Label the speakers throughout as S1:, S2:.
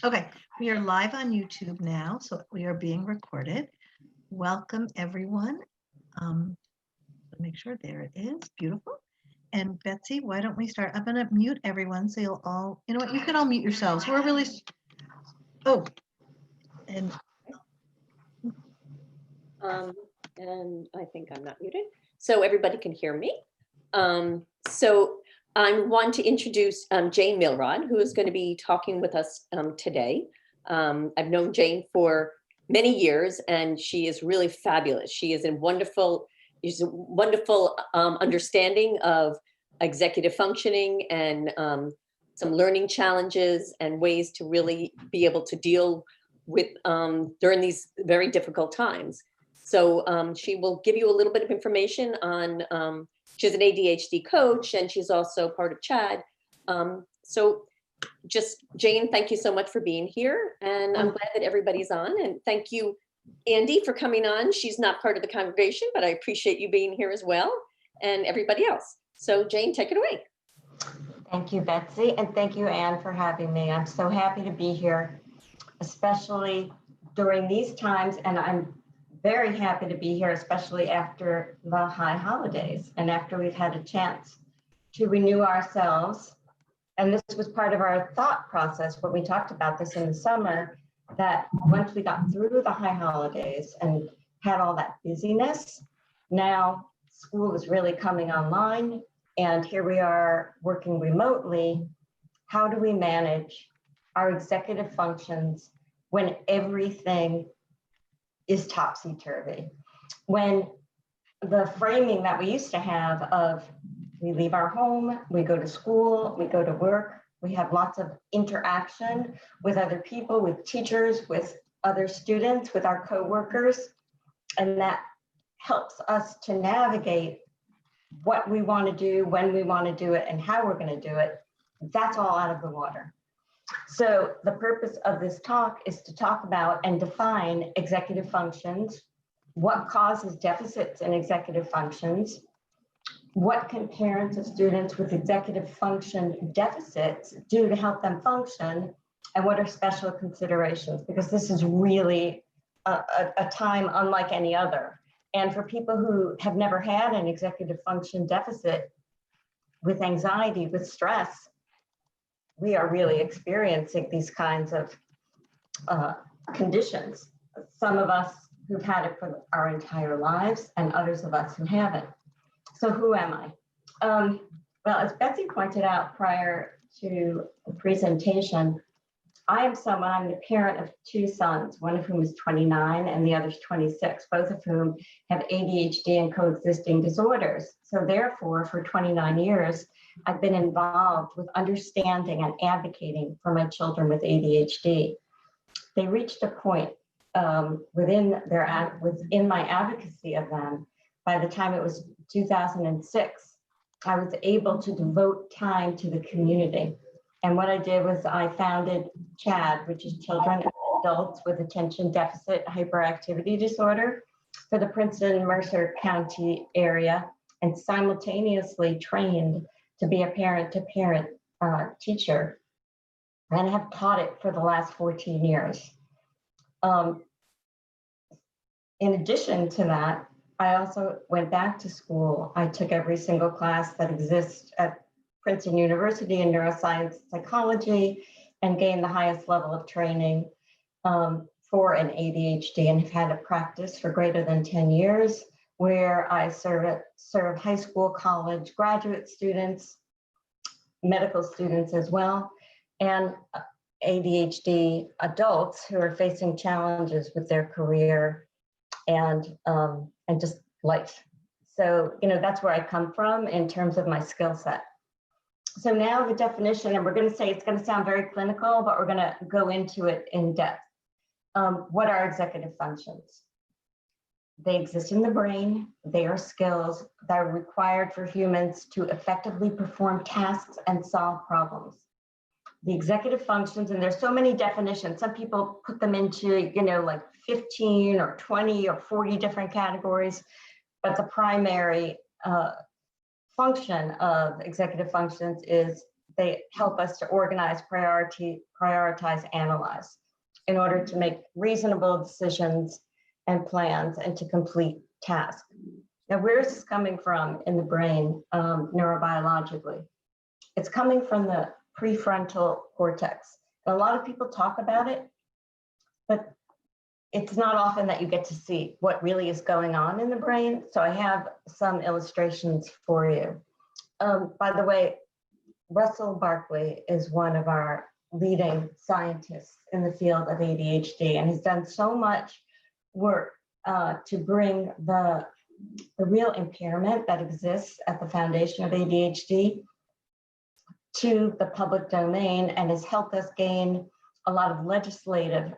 S1: Okay, we are live on YouTube now, so we are being recorded. Welcome, everyone. Make sure there it is. Beautiful. And Betsy, why don't we start? I'm going to mute everyone so you'll all, you know what, you can all mute yourselves. We're really, oh, and
S2: and I think I'm not muted, so everybody can hear me. So I want to introduce Jane Milrod, who is going to be talking with us today. I've known Jane for many years, and she is really fabulous. She is a wonderful understanding of executive functioning and some learning challenges and ways to really be able to deal with during these very difficult times. So she will give you a little bit of information on, she's an ADHD coach, and she's also part of CHAD. So just, Jane, thank you so much for being here. And I'm glad that everybody's on. And thank you, Andy, for coming on. She's not part of the congregation, but I appreciate you being here as well, and everybody else. So Jane, take it away.
S3: Thank you, Betsy. And thank you, Anne, for having me. I'm so happy to be here, especially during these times. And I'm very happy to be here, especially after the high holidays and after we've had a chance to renew ourselves. And this was part of our thought process when we talked about this in the summer, that once we got through the high holidays and had all that busyness, now school is really coming online, and here we are working remotely. How do we manage our executive functions when everything is topsy-turvy? When the framing that we used to have of we leave our home, we go to school, we go to work, we have lots of interaction with other people, with teachers, with other students, with our coworkers, and that helps us to navigate what we want to do, when we want to do it, and how we're going to do it. That's all out of the water. So the purpose of this talk is to talk about and define executive functions, what causes deficits in executive functions, what can parents of students with executive function deficits do to help them function, and what are special considerations, because this is really a time unlike any other. And for people who have never had an executive function deficit, with anxiety, with stress, we are really experiencing these kinds of conditions. Some of us who've had it for our entire lives, and others of us who haven't. So who am I? Well, as Betsy pointed out prior to the presentation, I'm the parent of two sons, one of whom is 29 and the other's 26, both of whom have ADHD and coexisting disorders. So therefore, for 29 years, I've been involved with understanding and advocating for my children with ADHD. They reached a point within my advocacy of them. By the time it was 2006, I was able to devote time to the community. And what I did was I founded CHAD, which is Children and Adults with Attention Deficit Hyperactivity Disorder, for the Princeton-Mercer County area, and simultaneously trained to be a parent-to-parent teacher, and have taught it for the last 14 years. In addition to that, I also went back to school. I took every single class that exists at Princeton University in neuroscience psychology, and gained the highest level of training for an ADHD, and have had a practice for greater than 10 years, where I serve high school, college, graduate students, medical students as well, and ADHD adults who are facing challenges with their career and just life. So, that's where I come from in terms of my skill set. So now the definition, and we're going to say it's going to sound very clinical, but we're going to go into it in depth. What are executive functions? They exist in the brain. They are skills that are required for humans to effectively perform tasks and solve problems. The executive functions, and there's so many definitions. Some people put them into, like 15 or 20 or 40 different categories, but the primary function of executive functions is they help us to organize, prioritize, analyze in order to make reasonable decisions and plans and to complete tasks. Now, where is this coming from in the brain neurobiologically? It's coming from the prefrontal cortex. And a lot of people talk about it, but it's not often that you get to see what really is going on in the brain. So I have some illustrations for you. By the way, Russell Barkley is one of our leading scientists in the field of ADHD and has done so much work to bring the real impairment that exists at the foundation of ADHD to the public domain, and has helped us gain a lot of legislative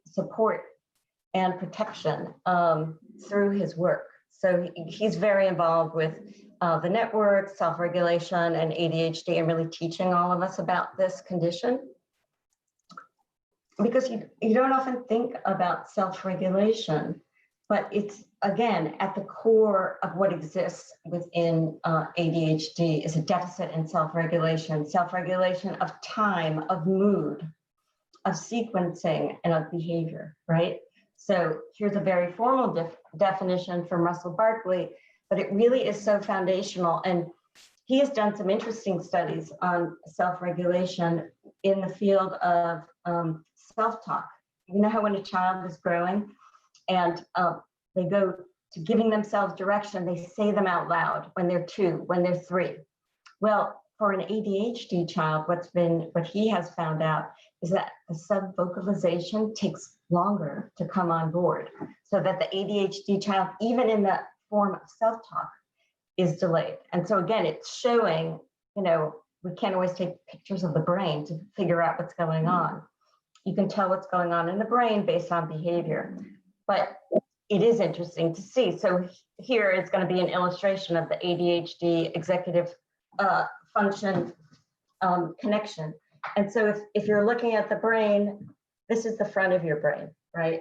S3: support and protection through his work. So he's very involved with the network, self-regulation, and ADHD, and really teaching all of us about this condition. Because you don't often think about self-regulation, but it's, again, at the core of what exists within ADHD is a deficit in self-regulation of time, of mood, of sequencing, and of behavior, right? So here's a very formal definition from Russell Barkley, but it really is so foundational. And he has done some interesting studies on self-regulation in the field of self-talk. You know how when a child is growing and they go to giving themselves direction, they say them out loud when they're 2, when they're 3. Well, for an ADHD child, what he has found out is that the sub-vocalization takes longer to come on board, so that the ADHD child, even in the form of self-talk, is delayed. And so again, it's showing, you know, we can't always take pictures of the brain to figure out what's going on. You can tell what's going on in the brain based on behavior, but it is interesting to see. So here is going to be an illustration of the ADHD executive function connection. And so if you're looking at the brain, this is the front of your brain, right?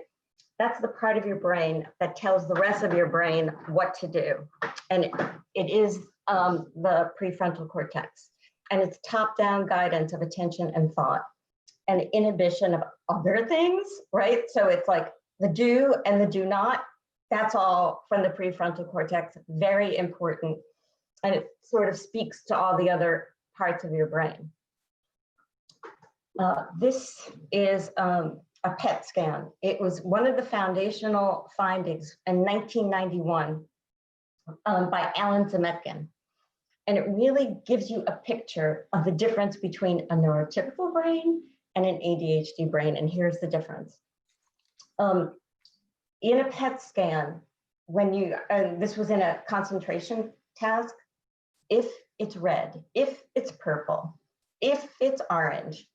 S3: That's the part of your brain that tells the rest of your brain what to do. And it is the prefrontal cortex. And it's top-down guidance of attention and thought, and inhibition of other things, right? So it's like the do and the do not, that's all from the prefrontal cortex, very important. And it sort of speaks to all the other parts of your brain. This is a PET scan. It was one of the foundational findings in 1991 by Alan Zemetkin. And it really gives you a picture of the difference between a neurotypical brain and an ADHD brain. And here's the difference. In a PET scan, when you, this was in a concentration task, if it's red, if it's purple, if it's orange,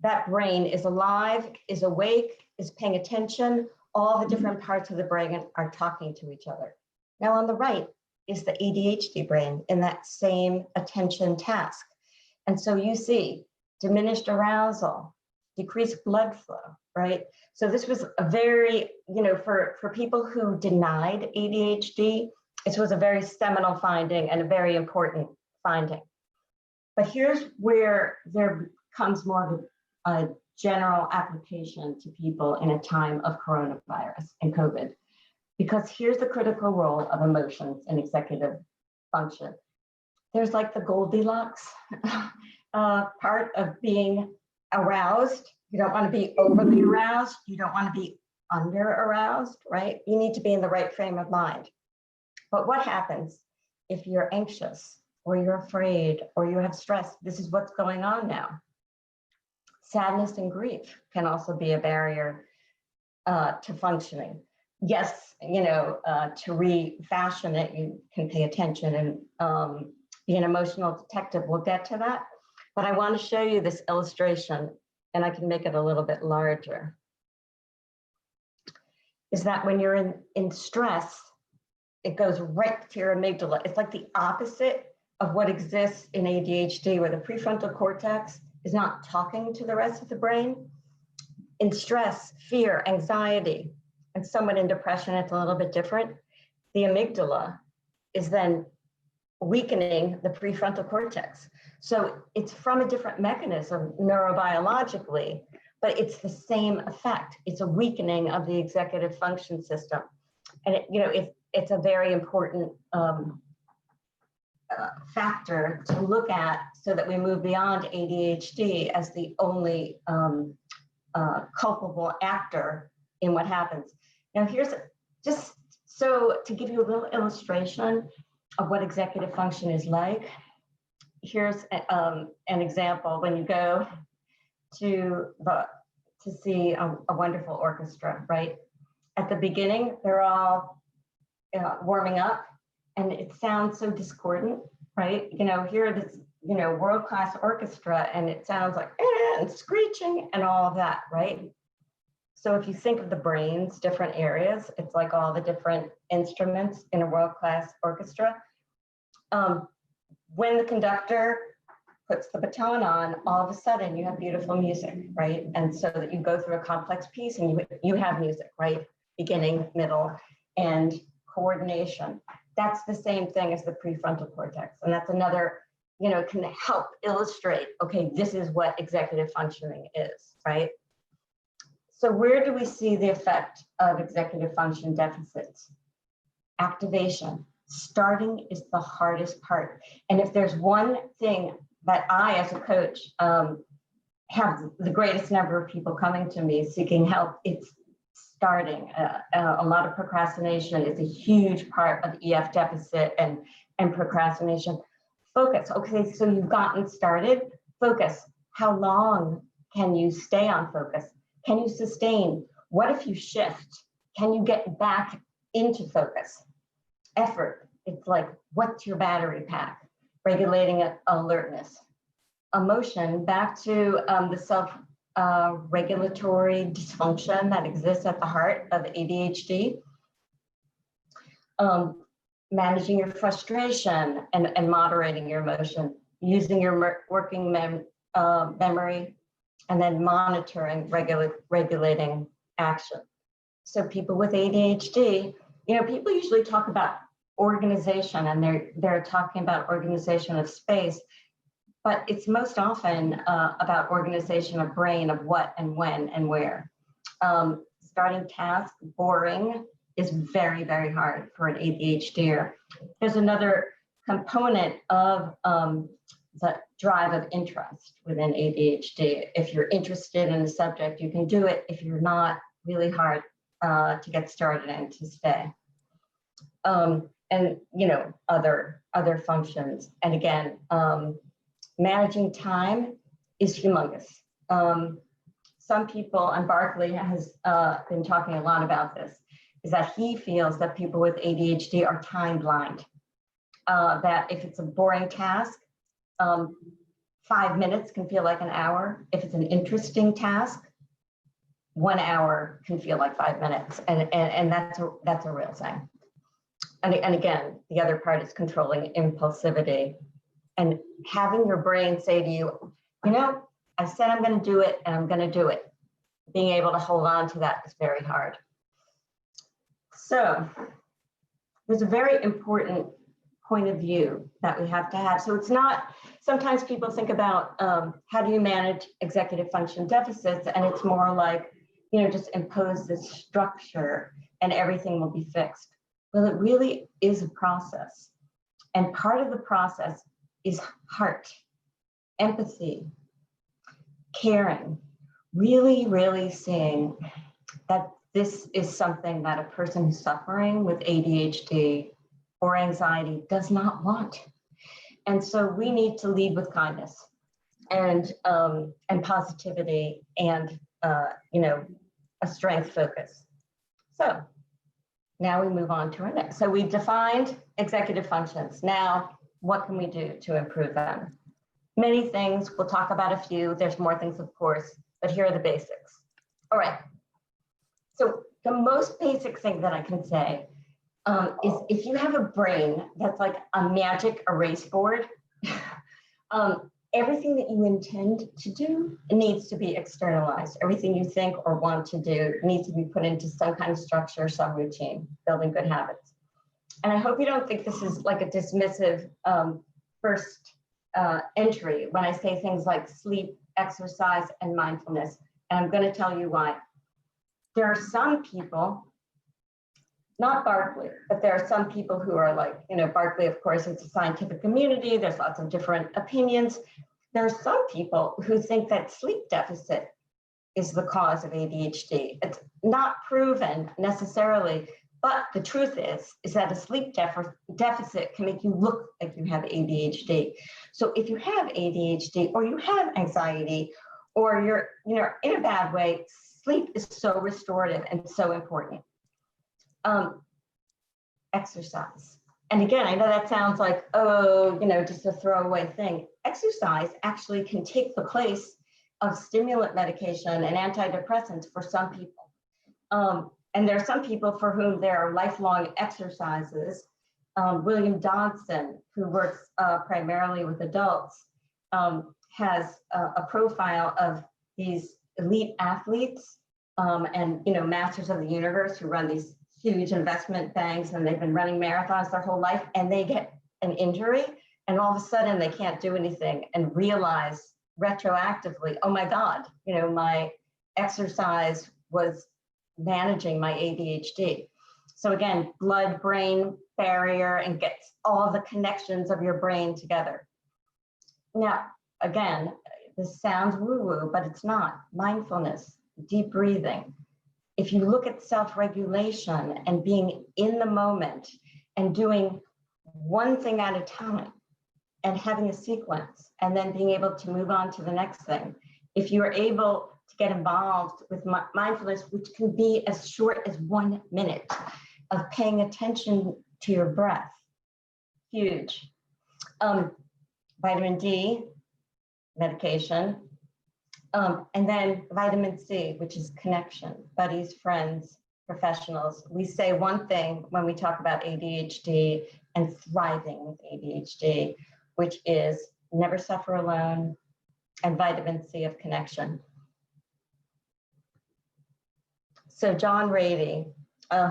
S3: that brain is alive, is awake, is paying attention. All the different parts of the brain are talking to each other. Now on the right is the ADHD brain in that same attention task. And so you see diminished arousal, decreased blood flow, right? So this was a very, you know, for people who denied ADHD, this was a very seminal finding and a very important finding. But here's where there comes more of a general application to people in a time of coronavirus and COVID, because here's the critical role of emotions in executive function. There's like the Goldilocks part of being aroused. You don't want to be overly aroused. You don't want to be under aroused, right? You need to be in the right frame of mind. But what happens if you're anxious or you're afraid or you have stress? This is what's going on now. Sadness and grief can also be a barrier to functioning. Yes, you know, to refashion it, you can pay attention and be an emotional detective. We'll get to that. But I want to show you this illustration, and I can make it a little bit larger. Is that when you're in stress, it goes right to your amygdala. It's like the opposite of what exists in ADHD, where the prefrontal cortex is not talking to the rest of the brain. In stress, fear, anxiety, and someone in depression, it's a little bit different. The amygdala is then weakening the prefrontal cortex. So it's from a different mechanism neurobiologically, but it's the same effect. It's a weakening of the executive function system. And it's a very important factor to look at so that we move beyond ADHD as the only culpable actor in what happens. Now, here's just so to give you a little illustration of what executive function is like. Here's an example. When you go to see a wonderful orchestra, right? At the beginning, they're all warming up, and it sounds so discordant, right? Here this, world-class orchestra, and it sounds like and screeching and all of that, right? So if you think of the brain's different areas, it's like all the different instruments in a world-class orchestra. When the conductor puts the baton on, all of a sudden you have beautiful music, right? And so that you go through a complex piece and you have music, right? Beginning, middle, and coordination. That's the same thing as the prefrontal cortex. And that's another, can help illustrate, okay, this is what executive functioning is, right? So where do we see the effect of executive function deficits? Activation. Starting is the hardest part. And if there's one thing that I, as a coach, have the greatest number of people coming to me seeking help, it's starting. A lot of procrastination is a huge part of EF deficit and procrastination. Focus. Okay, so you've gotten started. Focus. How long can you stay on focus? Can you sustain? What if you shift? Can you get back into focus? Effort. It's like, what's your battery pack? Regulating alertness. Emotion, back to the self-regulatory dysfunction that exists at the heart of ADHD. Managing your frustration and moderating your emotion. Using your working memory, and then monitoring, regulating action. So people with ADHD, people usually talk about organization, and they're talking about organization of space, but it's most often about organization of brain, of what and when and where. Starting task, boring, is very, very hard for an ADHDer. There's another component of the drive of interest within ADHD. If you're interested in a subject, you can do it. If you're not, really hard to get started and to stay. And other functions. And again, managing time is humongous. Some people, and Barkley has been talking a lot about this, is that he feels that people with ADHD are time blind. That if it's a boring task, 5 minutes can feel like an hour. If it's an interesting task, 1 hour can feel like 5 minutes, and that's a real thing. And again, the other part is controlling impulsivity and having your brain say to you, I said I'm going to do it, and I'm going to do it. Being able to hold on to that is very hard. So there's a very important point of view that we have to have. So it's not, sometimes people think about how do you manage executive function deficits, and it's more like, just impose this structure and everything will be fixed. Well, it really is a process. And part of the process is heart, empathy, caring, really, really seeing that this is something that a person who's suffering with ADHD or anxiety does not want. And so we need to lead with kindness and positivity and, a strength focus. So now we move on to our next. So we defined executive functions. Now, what can we do to improve them? Many things, we'll talk about a few. There's more things, of course, but here are the basics. All right. So the most basic thing that I can say is if you have a brain that's like a magic erase board, everything that you intend to do needs to be externalized. Everything you think or want to do needs to be put into some kind of structure, some routine, building good habits. And I hope you don't think this is like a dismissive first entry when I say things like sleep, exercise, and mindfulness. And I'm going to tell you why. There are some people, not Berkeley, but there are some people who are like, Berkeley, of course, it's a scientific community. There's lots of different opinions. There are some people who think that sleep deficit is the cause of ADHD. It's not proven necessarily, but the truth is that a sleep deficit can make you look like you have ADHD. So if you have ADHD or you have anxiety or you're in a bad way, sleep is so restorative and so important. Exercise. And again, I know that sounds like, just a throwaway thing. Exercise actually can take the place of stimulant medication and antidepressants for some people. And there are some people for whom there are lifelong exercises. William Dodson, who works primarily with adults, has a profile of these elite athletes and masters of the universe who run these huge investment banks, and they've been running marathons their whole life, and they get an injury, and all of a sudden they can't do anything and realize retroactively, oh my God, my exercise was managing my ADHD. So again, blood-brain barrier and gets all the connections of your brain together. Now, again, this sounds woo-woo, but it's not. Mindfulness, deep breathing. If you look at self-regulation and being in the moment and doing one thing at a time and having a sequence and then being able to move on to the next thing, if you're able to get involved with mindfulness, which can be as short as 1 minute of paying attention to your breath, huge. Vitamin D, medication, and then vitamin C, which is connection, buddies, friends, professionals. We say one thing when we talk about ADHD and thriving with ADHD, which is never suffer alone, and vitamin C of connection. So John Rady,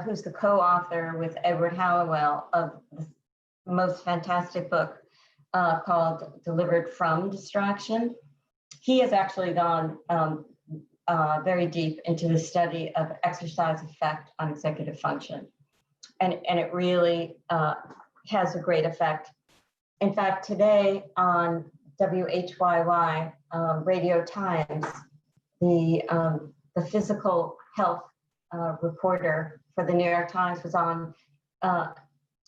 S3: who's the co-author with Edward Hallowell of the most fantastic book called Delivered from Distraction, he has actually gone very deep into the study of exercise effect on executive function. And it really has a great effect. In fact, today on WHYY Radio Times, the physical health reporter for the New York Times was on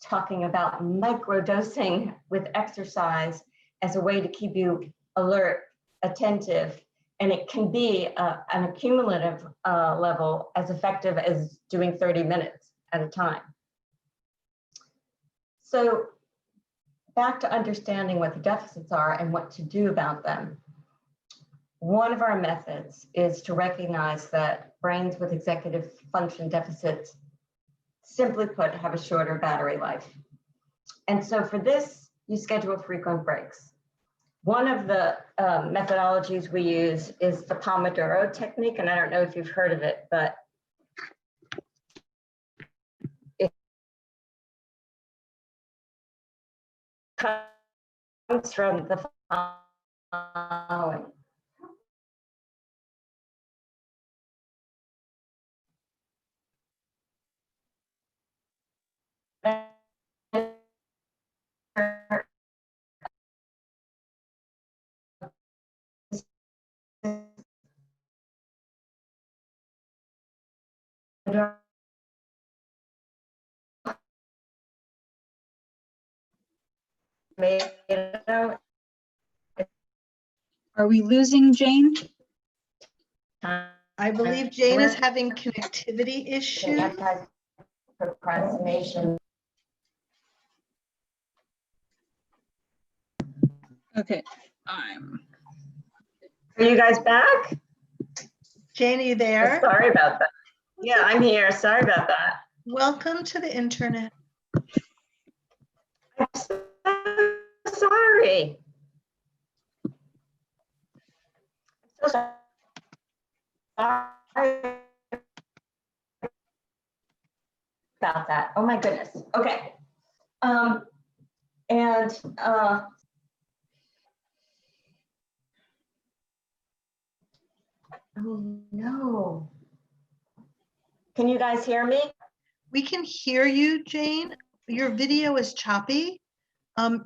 S3: talking about microdosing with exercise as a way to keep you alert, attentive, and it can be an accumulative level as effective as doing 30 minutes at a time. So back to understanding what the deficits are and what to do about them. One of our methods is to recognize that brains with executive function deficits, simply put, have a shorter battery life. And so for this, you schedule frequent breaks. One of the methodologies we use is the Pomodoro technique, and I don't know if you've heard of it, but it comes from the following.
S4: Are we losing Jane?
S1: I believe Jane is having connectivity issues.
S3: Procrastination.
S4: Okay.
S3: Are you guys back?
S1: Jane, are you there?
S3: Sorry about that. Yeah, I'm here. Sorry about that.
S1: Welcome to the internet.
S3: I'm so sorry. I'm so sorry about that. Oh my goodness. Okay. And oh no. Can you guys hear me?
S1: We can hear you, Jane. Your video is choppy.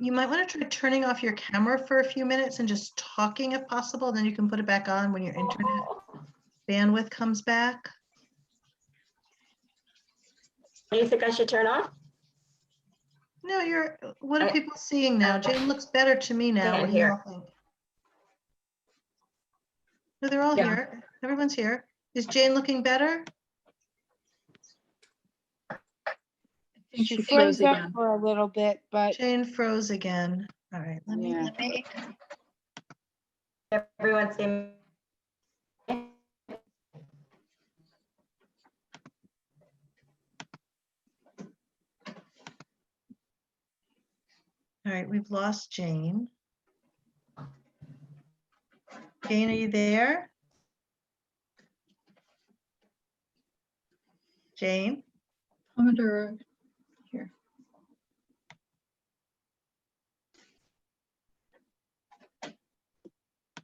S1: You might want to try turning off your camera for a few minutes and just talking if possible. Then you can put it back on when your internet bandwidth comes back.
S3: Do you think I should turn off?
S1: No, what are people seeing now? Jane looks better to me now.
S3: Can't
S1: What do you all
S3: hear.
S1: think? No, they're all
S4: Yeah.
S1: here. Everyone's here. Is Jane looking better?
S4: I think
S5: She
S4: she
S5: froze
S4: froze
S5: up
S4: again.
S5: for a little bit, but
S1: Jane froze again. All right, let me.
S5: yeah.
S3: Everyone see me?
S1: All right, we've lost Jane. Jane, are you there? Jane?
S4: Pomodoro